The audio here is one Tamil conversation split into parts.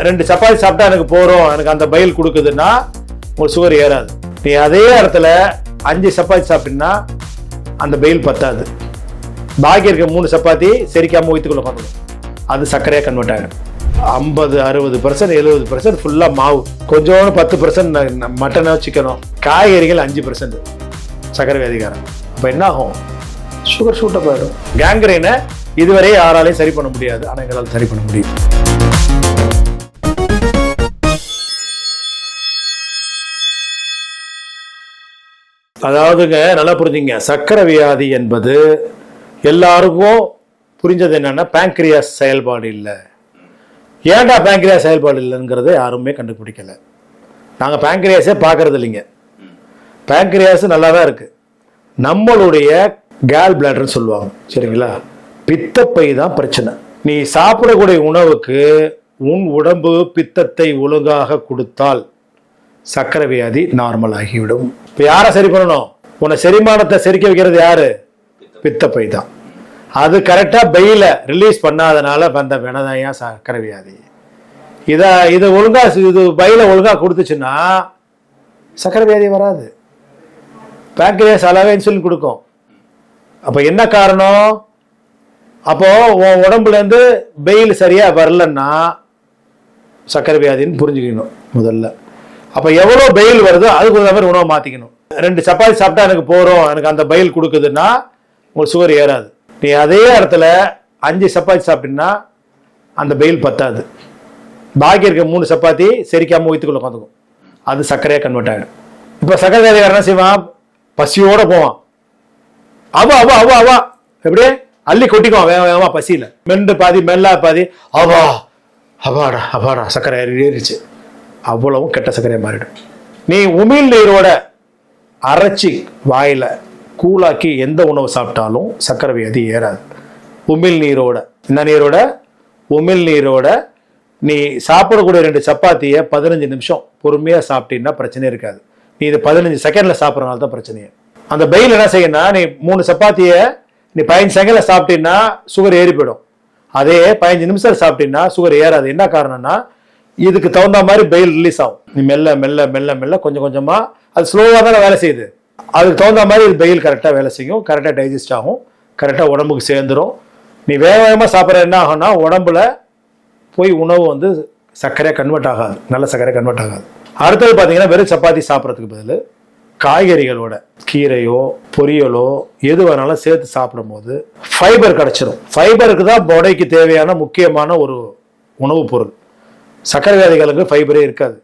2 சப்பாத்தி சாப்பிட்டா எனக்கு போறோம், எனக்கு அந்த பயில் கொடுக்குதுன்னா உங்களுக்கு சுகர் ஏறாது. நீ அதே இடத்துல 5 சப்பாத்தி சாப்பிட்டீங்கன்னா அந்த பயில் பத்தாது. பாக்கி இருக்க 3 சப்பாத்தி செரிக்காம வயிற்றுக்குள்ள பார்க்கணும், அது சர்க்கரையாக கன்வெர்ட் ஆகிடும். 50-60% 70% ஃபுல்லாக மாவு, கொஞ்சோன்னு 10% மட்டனோ சிக்கனோ, காய்கறிகள் 5% சர்க்கரை வியாதிகாரம். அப்போ என்ன ஆகும்? சுகர் ஷூட்டப் ஆகிடும். கேங்க்ரைனை இதுவரை யாராலையும் சரி பண்ண முடியாது, ஆனால் எங்களால் சரி பண்ண முடியும். அதாவதுங்க, நல்லா புரிஞ்சுங்க, சர்க்கரை வியாதி என்பது எல்லாருக்கும் புரிஞ்சது என்னன்னா, பேங்க்ரியாஸ் செயல்பாடு இல்லை. ஏன்டா பேங்க்ரியாஸ் செயல்பாடு இல்லைங்கிறத யாருமே கண்டுபிடிக்கல. நாங்கள் பேங்க்ரியாஸே பார்க்கறது இல்லைங்க. பேங்க்ரியாஸ் நல்லா தான் இருக்கு. நம்மளுடைய கேல் பிளாடர்னு சொல்லுவாங்க, சரிங்களா? பித்தப்பை தான் பிரச்சனை. நீ சாப்பிடக்கூடிய உணவுக்கு உன் உடம்பு பித்தத்தை ஒழுங்காக கொடுத்தால் சர்க்கரை வியாதி நார்மல் ஆகிவிடும். இப்போ யாரை சரி பண்ணணும்? உன்னை செரிமானத்தை செரிக்க வைக்கிறது யாரு? பித்தப்பை தான். அது கரெக்டாக பையில ரிலீஸ் பண்ணாதனால வந்த வினதான் சர்க்கரை வியாதி. இதை ஒழுங்கா, இது பையில ஒழுங்கா கொடுத்துச்சுன்னா சர்க்கரை வியாதி வராது. பேங்க்ரியாஸ் அளவே இன்சுலின் கொடுக்கும். அப்போ என்ன காரணம்? அப்போ உன் உடம்புல இருந்து பெயில் சரியா வரலன்னா சர்க்கரை வியாதின்னு புரிஞ்சுக்கணும் முதல்ல. அப்போ எவ்வளோ பெயில் வருதோ அதுக்கு தகுந்த மாதிரி உணவை மாற்றிக்கணும். 2 சப்பாத்தி சாப்பிட்டா எனக்கு போகிறோம், எனக்கு அந்த பயில் கொடுக்குதுன்னா உங்களுக்கு சுகர் ஏறாது. நீ அதே இடத்துல 5 சப்பாத்தி சாப்பிட்டீங்கன்னா அந்த பயில் பத்தாது. பாக்கி இருக்க 3 சப்பாத்தி செரிக்காம வயிற்றுக்குள்ள உட்காந்துக்கும், அது சர்க்கரையாக கன்வெர்ட் ஆகிடும். இப்போ சர்க்கரை வியாதிகாரன் என்ன செய்வான்? பசியோட போவான். அவா அவா அவா அவா எப்படியே அள்ளி கொட்டிக்குவான் வேக வேகமா பசியில். மென்று பாதி மெல்லா பாதி, அவா அவாடா அவாடா சர்க்கரை ஏறிடுச்சு. அவ்வளவும் கெட்ட சர்க்கரையாக மாறிடும். நீ உமிழ் நீரோட அரைச்சி வாயில கூழாக்கி எந்த உணவு சாப்பிட்டாலும் சர்க்கரை வியாதி ஏறாது. உமிழ் நீரோட, என்ன நீரோட? உமிழ் நீரோட நீ சாப்பிடக்கூடிய 2 சப்பாத்தியை 15 நிமிஷம் பொறுமையாக சாப்பிட்டீங்கன்னா பிரச்சனை இருக்காது. நீ இது 15 செகண்ட்ல சாப்பிட்றதுனால தான் பிரச்சனையே. அந்த பையில் என்ன செய்யணும்னா, நீ 3 சப்பாத்தியை நீ 15 செகண்ட்ல சாப்பிட்டீங்கன்னா சுகர் ஏறி போயிடும். அதே 15 நிமிஷம் சாப்பிட்டீங்கன்னா சுகர் ஏறாது. என்ன காரணம்னா, இதுக்கு தகுந்த மாதிரி பைல் ரிலீஸ் ஆகும். நீ மெல்ல மெல்ல மெல்ல மெல்ல கொஞ்சம் கொஞ்சமா, அது ஸ்லோவாக தானே வேலை செய்யுது. அதுக்கு தகுந்த மாதிரி பைல் கரெக்டாக வேலை செய்யும், கரெக்டாக டைஜஸ்ட் ஆகும், கரெக்டாக உடம்புக்கு சேர்ந்துடும். நீ வேக வேகமாக சாப்பிட்ற என்ன ஆகும்னா, உடம்புல போய் உணவு வந்து சர்க்கரையாக கன்வெர்ட் ஆகாது, நல்ல சர்க்கரை கன்வெர்ட் ஆகாது. அடுத்தது பார்த்தீங்கன்னா, வெறும் சப்பாத்தி சாப்பிட்றதுக்கு பதில் காய்கறிகளோட கீரையோ பொரியலோ எது வேணாலும் சேர்த்து சாப்பிடும் போது ஃபைபர் கிடைச்சிடும். ஃபைபருக்கு தான் பாடிக்கு தேவையான முக்கியமான ஒரு உணவுப் பொருள். சர்க்கரை வியாதிகளுக்கு ஃபைபரே இருக்காது.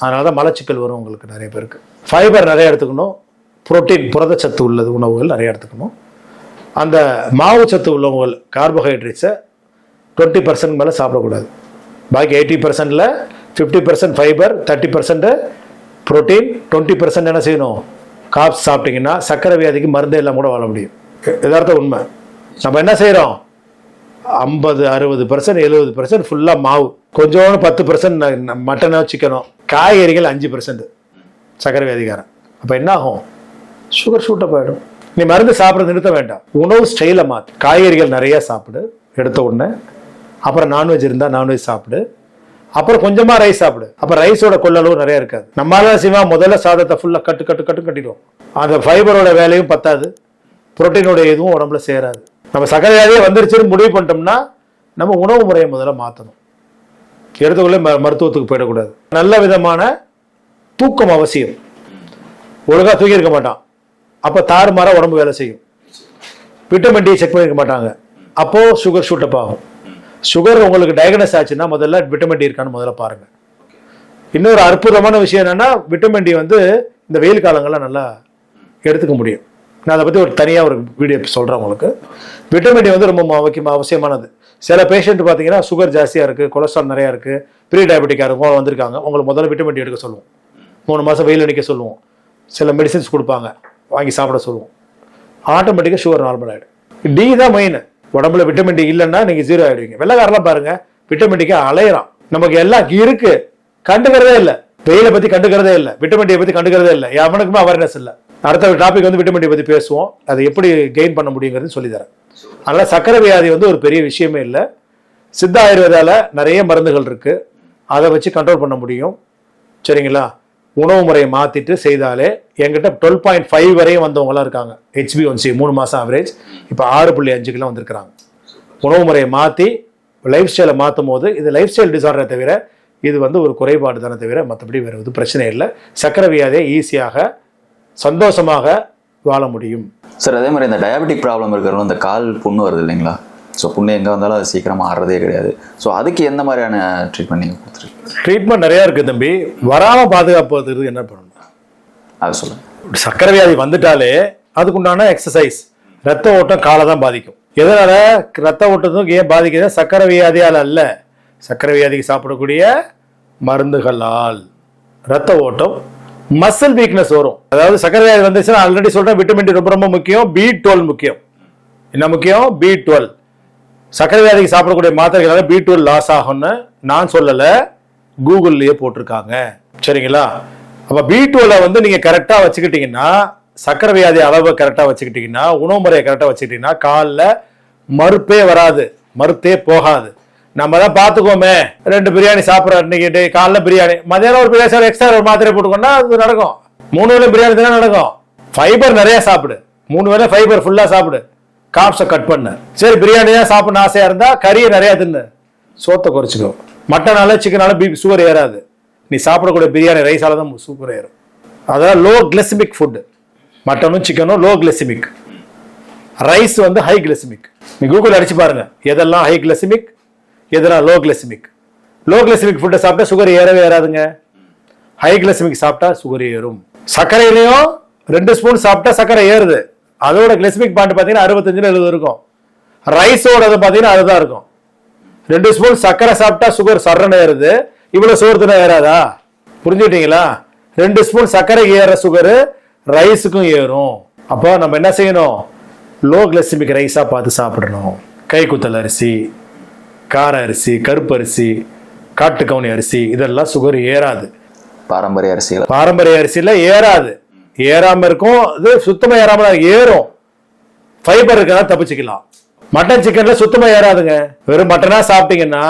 அதனால தான் மலச்சிக்கல் வரும் உங்களுக்கு நிறைய பேருக்கு. ஃபைபர் நிறைய எடுத்துக்கணும். புரோட்டீன், புரதச்சத்து உள்ளது உணவுகள் நிறைய எடுத்துக்கணும். அந்த மாவு சத்து உள்ளவங்கள் கார்போஹைட்ரேட்ஸை 20% மேலே சாப்பிடக்கூடாது. பாக்கி 80%ல் 50% ஃபைபர், 30% புரோட்டீன், 20% என்ன செய்யணும்? காப்ஸ் சாப்பிட்டீங்கன்னா சர்க்கரை வியாதிக்கு மருந்தே எல்லாம் கூட வாழ முடியும். யதார்த்த உண்மை. நம்ம என்ன செய்கிறோம்? 50-60% 70% ஃபுல்லாக மாவு, கொஞ்சோன்னு 10% மட்டனோ சிக்கனோ, காய்கறிகள் 5% சர்க்கரை வியாதிகாரம். அப்போ என்ன ஆகும்? சுகர் ஷூட்டப் ஆகிடும். நீ மருந்து சாப்பிட்றது நிறுத்த வேண்டாம், உணவு ஸ்டைலை மாற்று. காய்கறிகள் நிறைய சாப்பிடு எடுத்த உடனே. அப்புறம் நான்வெஜ் இருந்தால் நான்வெஜ் சாப்பிடு. அப்புறம் கொஞ்சமாக ரைஸ் சாப்பிடு. அப்போ ரைஸோட கொள்ளளவு நிறைய இருக்காது. நம்மளால செய்வா முதல்ல சாதத்தை ஃபுல்லாக கட்டிடுவோம். அந்த ஃபைபரோட வேலையும் பத்தாது, புரோட்டீனோட எதுவும் உடம்புல சேராது. நம்ம சர்க்கரை வியாதியே வந்துருச்சுன்னு முடிவு பண்ணிட்டோம்னா நம்ம உணவு முறையை முதல்ல மாற்றணும். எடுத்துக்கொள்ளே மருத்துவத்துக்கு போயிடக்கூடாது. நல்ல விதமான தூக்கம் அவசியம். ஒழுங்காக தூக்கி இருக்க மாட்டான், அப்போ தாறுமாறாக உடம்பு வேலை செய்யும். விட்டமின் டி செக் பண்ணியிருக்க மாட்டாங்க, அப்போது சுகர் ஷூட்டப் ஆகும். சுகர் உங்களுக்கு டயக்னோஸ் ஆச்சுன்னா முதல்ல விட்டமின் டி இருக்கான்னு முதல்ல பாருங்க. இன்னொரு அற்புதமான விஷயம் என்னன்னா, விட்டமின் டி வந்து இந்த வெயில் காலங்களில் நல்லா எடுத்துக்க முடியும். நான் அதை பற்றி ஒரு தனியாக ஒரு வீடியோ சொல்கிறேன் உங்களுக்கு. விட்டமின் டி வந்து ரொம்ப அவசியமானது. சில பேஷண்ட் பார்த்தீங்கன்னா சுகர் ஜாஸ்தியாக இருக்குது, கொலஸ்ட்ரால் நிறையா இருக்குது, ப்ரீ டயபெட்டிக்காக இருக்கும், வந்திருக்காங்க. உங்களுக்கு முதல்ல விட்டமின் டி எடுக்க சொல்லுவோம். 3 மாதம் வெயில் அடிக்க சொல்லுவோம். சில மெடிசின்ஸ் கொடுப்பாங்க, வாங்கி சாப்பிட சொல்லுவோம். ஆட்டோமேட்டிக்காக சுகர் நார்மல் ஆகிடும். டி தான் மெயின். உடம்புல விட்டமின் டி இல்லைன்னா நீங்கள் 0 ஆகிடுவீங்க. வெள்ளைக்காரெல்லாம் பாருங்க, விட்டமின் டிக்கு அலையிறான். நமக்கு எல்லாம் இருக்கு, கண்டுக்கிறதே இல்லை. வெயிலை பற்றி கண்டுக்கிறதே இல்லை, விட்டமின் டியை பற்றி கண்டுக்கிறதே இல்லை. எவனுக்குமே அவேர்னஸ் இல்லை. அடுத்த டாபிக் வந்து விட்டமின் டி பற்றி பேசுவோம். அதை எப்படி கெயின் பண்ண முடியுங்கிறது சொல்லித்தரேன். அதனால் சர்க்கரை வியாதி வந்து ஒரு பெரிய விஷயமே இல்லை. சித்த ஆயுர்வேதால நிறைய மருந்துகள் இருக்கு. அதை வச்சு கண்ட்ரோல் பண்ண முடியும். சரிங்களா? உணவு முறையை மாற்றிட்டு செய்தாலே என்கிட்ட 12.5 வரையும் வந்தவங்களாம் இருக்காங்க. HbA1c 3 மாதம் ஆவரேஜ் இப்போ 6.5 வந்திருக்கிறாங்க. உணவு முறையை மாற்றி லைஃப் ஸ்டைலை மாற்றும் போது இது லைஃப் ஸ்டைல் டிசார்டரை தவிர இது ஒரு குறைபாடு தானே தவிர மற்றபடி வேறு எதுவும் பிரச்சனை இல்லை. சக்கரை வியாதியை ஈஸியாக சந்தோஷமாக வாழ முடியும். சார் அதே மாதிரி இந்த டயபெட்டிக் ப்ராப்ளம் இருக்கிறவங்க இந்த கால் புண்ணு வருது இல்லைங்களா? ஸோ புண்ணு எங்கே வந்தாலும் அது சீக்கிரமாக ஆடுறதே கிடையாது. ஸோ அதுக்கு எந்த மாதிரியான ட்ரீட்மெண்ட் நீங்கள் கொடுத்துருக்கீங்க? ட்ரீட்மெண்ட் நிறையா இருக்குது தம்பி. வராமல் பாதுகாப்புறதுக்கு என்ன பண்ணணும் அதை சொல்லுங்கள். சக்கரை வியாதி வந்துட்டாலே அதுக்குண்டான எக்ஸசைஸ். ரத்த ஓட்டம் காலை தான் பாதிக்கும். எதனால ரத்த ஓட்டத்துக்கு ஏன் பாதிக்குது? சக்கரை வியாதியால் அல்ல, சக்கரை வியாதிக்கு சாப்பிடக்கூடிய மருந்துகளால் ரத்த ஓட்டம் மசில் வீக்னஸ் வரும். அதாவது சக்கரை வியாதி வந்துச்சுன்னா ஆல்ரெடி சொல்றேன், விட்டமின் டி ரொம்ப ரொம்ப முக்கியம், B12 முக்கியம். என்ன முக்கியம்? B12. சக்கரை வியாதிக்கு சாப்பிடக்கூடிய மாத்திரைகளால B12 லாஸ் ஆகும்னு நான் சொல்லலை, கூகுள்லயே போட்டிருக்காங்க. சரிங்களா? அப்ப B12 நீங்க கரெக்டா வச்சுக்கிட்டீங்கன்னா, சக்கரை வியாதி அளவை கரெக்டா வச்சுக்கிட்டீங்கன்னா, உணவு முறையை கரெக்டா வச்சுக்கிட்டீங்கன்னா காலில் மறுப்பே வராது, மறுத்தே போகாது. நம்ம தான் பார்த்துக்கோமே, 2 பிரியாணி சாப்பிட்ற இன்னைக்கு காலைல பிரியாணி, மதியானம் ஒரு பிரியாணி எக்ஸ்ட்ரா ஒரு மாத்திரை போட்டுக்கோன்னா அது நடக்கும். 3 வேளை பிரியாணி தானே நடக்கும். ஃபைபர் நிறைய சாப்பிடு, 3 வேளை ஃபைபர் ஃபுல்லா சாப்பிடு, காப்ஸை கட் பண்ண. சரி பிரியாணி தான் சாப்பிடணும் ஆசையா இருந்தா கறியை நிறைய தின்னு, சோத்தை குறைச்சிக்கோ. மட்டனால சிக்கனால சுகர் ஏறாது. நீ சாப்பிடக்கூடிய பிரியாணி ரைஸால தான் சுகர் ஏறும். அதாவது லோ கிளைசமிக் ஃபுட். மட்டனும் சிக்கனும் low glycemic, rice high glycemic. நீ கூகுள் அடிச்சு பாருங்க எதெல்லாம் ஹை கிளைசமிக் எதெல்லாம் லோ கிளைசமிக். லோ கிளைசமிக் ஃபுட்டை சாப்பிட்டா சுகர் ஏறவே ஏறாதுங்க. ஹை கிளைசமிக் சாப்பிட்டா சுகர் ஏறும். சர்க்கரையிலையும் 2 ஸ்பூன் சாப்பிட்டா சர்க்கரை ஏறுது. அதோட கிளைசமிக் பாயிண்ட் பார்த்தீங்கன்னா 65-70 இருக்கும். ரைஸோட பார்த்தீங்கன்னா அதுதான் இருக்கும். 2 ஸ்பூன் சர்க்கரை சாப்பிட்டா சுகர் சர்றன்னு ஏறுது, இவ்வளவு சோறுனா ஏறாதா? புரிஞ்சுக்கிட்டீங்களா? 2 ஸ்பூன் சர்க்கரை ஏற சுகர் ரைஸுக்கும் ஏறும். அப்போ நம்ம என்ன செய்யணும்? லோ கிளைசமிக் ரைஸா பார்த்து சாப்பிடணும். கைக்குத்தல் அரிசி, கார அரிசி, கருப்பு அரிசி, காட்டுக்கவுனி அரிசி இதெல்லாம் சுகர் ஏறாது. பாரம்பரிய அரிசியில் பாரம்பரிய அரிசியில ஏறாது, ஏறாம இருக்கும். இது சுத்தமா ஏறாம ஏறும். ஃபைபர் இருக்கா தப்பிச்சுக்கலாம். மட்டன் சிக்கன்ல சுத்தமா ஏறாதுங்க. வெறும் மட்டனா சாப்பிட்டீங்கன்னா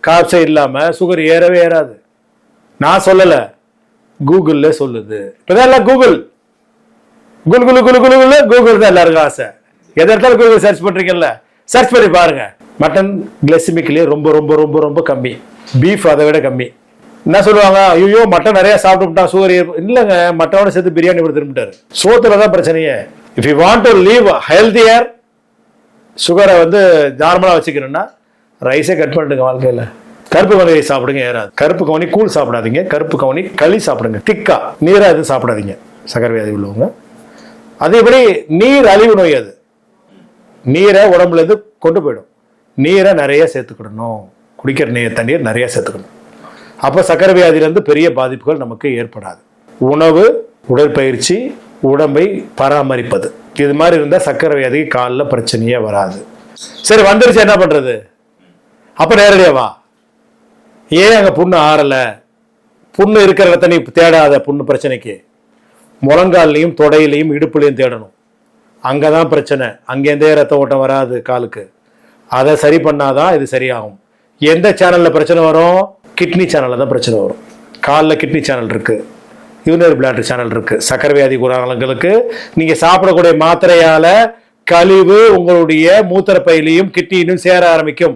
காப்ஸே இல்லாம சுகர் ஏறவே ஏறாது. நான் சொல்லல, கூகுள்ல சொல்லுது. இப்பதான் கூகுள் குலு குலு குலு குலு கூகுள் தான் எல்லாருக்கும் ஆசை. எதை இடத்துல கூகுள் சர்ச் பண்றீங்கல்ல, சர்ச் பண்ணி பாருங்க. மட்டன் கிளைசமிக்லயே ரொம்ப ரொம்ப ரொம்ப ரொம்ப கம்மி, பீஃப் அதை விட கம்மி. என்ன சொல்லுவாங்க, ஐயோ மட்டன் நிறைய சாப்பிட்டுட்டா சுகர் இல்லைங்க, மட்டனோட சேர்த்து பிரியாணி கூட திரும்பிட்டாரு. சோத்துல தான் பிரச்சனையே. If you want to leave healthier, சுகரை நார்மலா வச்சுக்கணும்னா ரைஸே கட் பண்ணிடுங்க. வாழ்க்கையில கருப்பு கவுனி சாப்பிடுங்க, ஏறாது. கருப்பு கவுனி கூழ் சாப்பிடாதீங்க, கருப்பு கவுனி களி சாப்பிடுங்க. திக்கா நீரா எதுவும் சாப்பிடாதீங்க சக்கரை வியாதி உள்ளவங்க. அதேபடி நீர் அழிவு நோய், அது நீரை உடம்புல இருந்து கொண்டு போயிடும். நீரை நிறைய சேர்த்துக்கிடணும், குடிக்கிற தண்ணீர் நிறைய சேர்த்துக்கணும். அப்போ சக்கரை வியாதியிலிருந்து பெரிய பாதிப்புகள் நமக்கு ஏற்படாது. உணவு, உடற்பயிற்சி, உடம்பை பராமரிப்பது, இது மாதிரி இருந்தால் சக்கரை வியாதிக்கு காலில் பிரச்சனையே வராது. சரி வந்துருச்சு என்ன பண்றது? அப்போ நேரடியாக வா. ஏன் அங்கே புண்ணு ஆறலை? புண்ணு இருக்கிற இடத்த நீ தேடாத. புண்ணு பிரச்சனைக்கு முழங்கால்லையும் தொடையிலையும் இடுப்புலையும் தேடணும். அங்கே தான் பிரச்சனை. அங்கேருந்தே ரத்த ஓட்டம் வராது காலுக்கு. அதை சரி பண்ணாதான் இது சரியாகும். எந்த சேனலில் பிரச்சனை வரும்? கிட்னி சேனலில் தான் பிரச்சனை வரும். காலில் கிட்னி சேனல் இருக்கு, யூரினரி பிளாடர் சேனல் இருக்கு. சக்கரை வியாதி குணங்களுக்கு நீங்கள் சாப்பிடக்கூடிய மாத்திரையால் கழிவு உங்களுடைய மூத்திரப்பையிலையும் கிட்னியிலும் சேர ஆரம்பிக்கும்.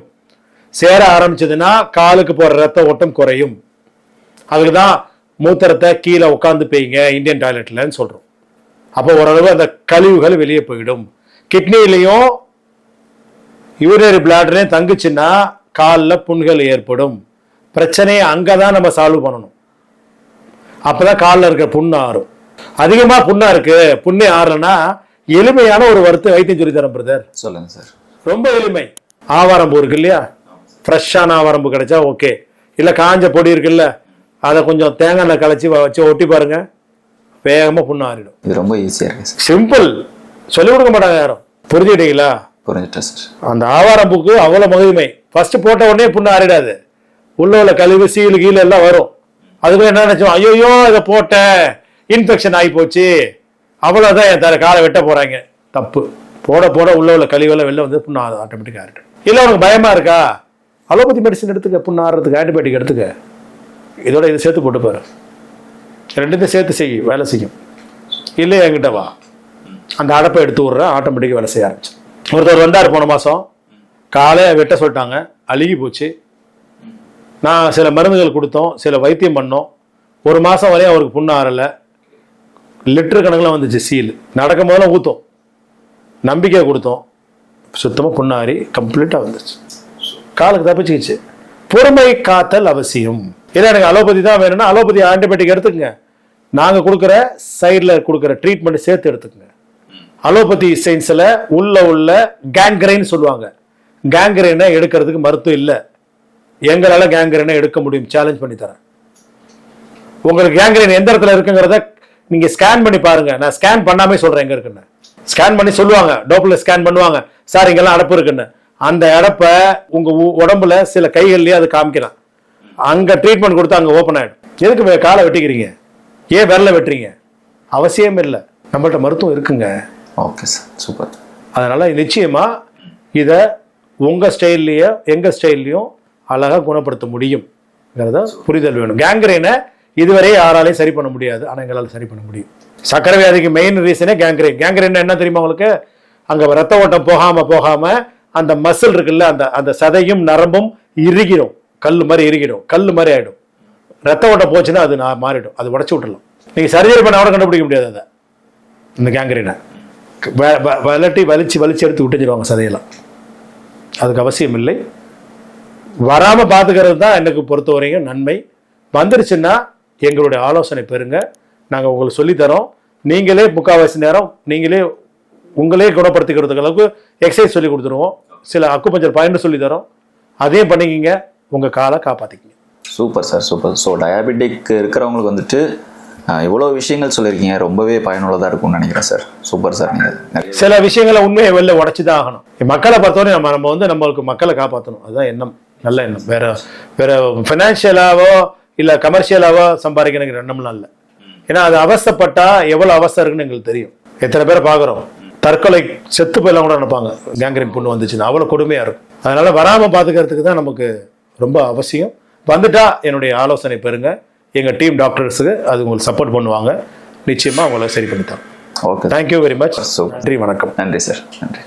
சேர ஆரம்பிச்சதுன்னா காலுக்கு போகிற ரத்த ஓட்டம் குறையும். அதுக்கு தான் மூத்திரத்தை கீழே உட்காந்து போய்ங்க இந்தியன் டாய்லெட்லன்னு சொல்கிறோம். அப்போ ஓரளவு அந்த கழிவுகள் வெளியே போயிடும். கிட்னிலையும் யூரினரி பிளாடர்லையும் தங்குச்சுன்னா காலில் புண்கள் ஏற்படும். பிரச்சனையை அங்கே தான் நம்ம சால்வ் பண்ணணும். அப்போதான் காலில் இருக்கிற புண்ணு ஆறும். அதிகமாக புண்ணா இருக்கு, புண்ணே ஆறலைன்னா எளிமையான ஒரு வைத்தியம் சொல்லி தரேன் பிரதர். சொல்லுங்க சார். ரொம்ப எளிமை. ஆவாரம்பூ இருக்கு இல்லையா, ஃப்ரெஷ்ஷான ஆவாரம்பூ கிடைச்சா ஓகே. இல்லை காஞ்ச பொடி இருக்குல்ல, அதை கொஞ்சம் தேங்காய் எண்ணெய் கலைச்சி வச்சு ஒட்டி பாருங்க, வேகமாக புண்ணு ஆறிடும். இது ரொம்ப ஈஸியாக இருக்கு, சிம்பிள். சொல்லிக் கொடுக்க மாட்டாங்க யாரும். புரிஞ்சுக்கிட்டீங்களா? புரிஞ்சுட்டேன் சார். அந்த ஆவாரம்பூக்கு அவ்வளோ மகிமை. ஃபர்ஸ்ட் போட்ட உடனே புண்ணு ஆறிடாது. உள்ள கழிவு சீலு கீழே எல்லாம் வரும். அதுக்கு என்ன நினைச்சோம், ஐயோ இதை போட்டேன் இன்ஃபெக்ஷன் ஆகி போச்சு, அவ்வளோதான் என் காலை வெட்ட போறாங்க. தப்பு. போட போட உள்ள கழிவெல்லாம் வெளில புண்ணு ஆட்டோமேட்டிக்காக ஆறிடும். இல்லை உனக்கு பயமா இருக்கா, அலோபதி மெடிசன் எடுத்துக்க, புண்ணு ஆடுறதுக்கு ஆன்டிபயோட்டிக் எடுத்துக்க, இதோட இது சேர்த்து போட்டு பாரு, ரெண்டுத்தையும் சேர்த்து செய், வேலை செய்யும். இல்லை என்கிட்ட வா, அந்த அடப்பை எடுத்து விட்றேன், ஆட்டோமேட்டிக்காக வேலை செய்ய ஆரம்பிச்சு. ஒருத்தர் வந்தார் போன மாதம், காலையை வெட்ட சொல்லிட்டாங்க, அழுகி போச்சு. நான் சில மருந்துகள் கொடுத்தோம், சில வைத்தியம் பண்ணோம். 1 மாதம் வரையும் அவருக்கு புண்ணு ஆறலை. லிட்டரு கணக்கில் வந்துச்சு சீல். நடக்கும் போதெல்லாம் ஊற்றும், நம்பிக்கை கொடுத்தோம், சுத்தமாக புண்ணாரி கம்ப்ளீட்டாக வந்துச்சு. காலுக்கு தப்பிச்சுக்கிச்சு. பொறுமை காத்தல் அவசியம். இல்லை எனக்கு அலோபதி தான் வேணும்னா அலோபதி ஆன்டிபயோட்டிக் எடுத்துக்கங்க, நாங்கள் கொடுக்குற சைடில் கொடுக்குற ட்ரீட்மெண்ட் சேர்த்து எடுத்துக்கங்க. அலோபதி சயின்ஸில் உள்ள கேங்க்ரைன்னு சொல்லுவாங்க. கேங்க்ரைனை எடுக்கிறதுக்கு மருத்துவம் இல்லை. எங்களால் கேங்க்ரைனை எடுக்க முடியும், சேலஞ்ச் பண்ணி தரேன். உங்களுக்கு கேங்க்ரைன் எந்த இடத்துல இருக்குங்கிறத நீங்கள் ஸ்கேன் பண்ணி பாருங்க. நான் ஸ்கேன் பண்ணாமே சொல்கிறேன் எங்கே இருக்குன்னு. ஸ்கேன் பண்ணி சொல்லுவாங்க, டோப்பில் ஸ்கேன் பண்ணுவாங்க, சார் இங்கெல்லாம் அடப்பு இருக்குன்னு. அந்த அடப்பை உங்கள் உடம்புல சில கைகள்லேயே அது காமிக்கலாம். அங்கே ட்ரீட்மெண்ட் கொடுத்து அங்கே ஓப்பன் ஆகிடும். எதுக்கு காலை வெட்டிக்கிறீங்க, ஏன் விரலை வெட்டுறீங்க? அவசியம் இல்லை, நம்மள்ட்ட மருத்துவம் இருக்குங்க. Okay sir, super. அதனால் நிச்சயமாக இதை உங்கள் ஸ்டைல்லையோ எங்கள் ஸ்டைல்லையும் அழகாக குணப்படுத்த முடியும்ங்கிறத புரிதல் வேணும். கேங்க்ரைனை இதுவரை யாராலையும் சரி பண்ண முடியாது, ஆனால் எங்களால் சரி பண்ண முடியும். சக்கரை வியாதிக்கு மெயின் ரீசனே கேங்க்ரைன். கேங்க்ரைன் என்ன தெரியுமா உங்களுக்கு? அங்கே ரத்த ஓட்டம் போகாமல் அந்த மசில் இருக்குல்ல, அந்த சதையும் நரம்பும் இறுகிடும், கல் மாதிரி இறுகிடும், கல் மாதிரி ஆகிடும். ரத்த ஓட்டம் போச்சுன்னா அது மாறிடும், அது உடச்சி விட்டுலாம். நீங்கள் சர்ஜரி பண்ண கூட கண்டுபிடிக்க முடியாது அதை. இந்த கேங்க்ரைனை வலிச்சு எடுத்து விட்டுச்சிருவாங்க சதையெல்லாம். அதுக்கு அவசியம் இல்லை. வராமல் பார்த்துக்கிறது தான் எனக்கு பொறுத்த வரைக்கும் நன்மை. வந்துருச்சுன்னா எங்களுடைய ஆலோசனை பெறுங்க, நாங்கள் உங்களுக்கு சொல்லித்தரோம். நீங்களே முக்கால்வாசி நேரம் உங்களே குணப்படுத்திக்கிறதுக்கு அளவுக்கு எக்ஸசைஸ் சொல்லி கொடுத்துருவோம். சில அக்குபஞ்சர் பாயிண்ட் சொல்லி தரோம், அதையும் பண்ணிக்கிங்க, உங்கள் காலை காப்பாற்றிக்கிங்க. Super sir, super. So diabetic இருக்கிறவங்களுக்கு வந்துட்டு இவ்வளோ விஷயங்கள் சொல்லியிருக்கீங்க, ரொம்பவே பயனுள்ளதாக இருக்கும்னு நினைக்கிறேன் சார். Super sir. நீங்கள் சில விஷயங்களை உண்மையை வெளில உடச்சி தான் ஆகணும். மக்களை பொறுத்தவரை நம்ம நம்மளுக்கு மக்களை காப்பாற்றணும், அதுதான் எண்ணம், நல்ல எண்ணம். வேற ஃபினான்ஷியலாவோ இல்லை கமர்ஷியலாவோ சம்பாதிக்கணுங்கிற எண்ணம்லாம் இல்லை. ஏன்னா அது அவஸ்தைப்பட்டா எவ்வளோ அவஸ்தை இருக்குன்னு எங்களுக்கு தெரியும். எத்தனை பேரை பார்க்குறோம், தற்கொலை செத்து போயெல்லாம் கூட நினைப்பாங்க கேங்க்ரைன் புண்ணு வந்துச்சுன்னா, அவ்வளோ கொடுமையாக இருக்கும். அதனால வராமல் பார்த்துக்கிறதுக்கு தான் நமக்கு ரொம்ப அவசியம். வந்துட்டா என்னுடைய ஆலோசனை பெறுங்க, எங்கள் டீம் டாக்டர்ஸுக்கு அது உங்களுக்கு சப்போர்ட் பண்ணுவாங்க, நிச்சயமாக உங்களை சரி பண்ணித்தரோம். Okay, thank you very much. நன்றி, வணக்கம். நன்றி சார், நன்றி.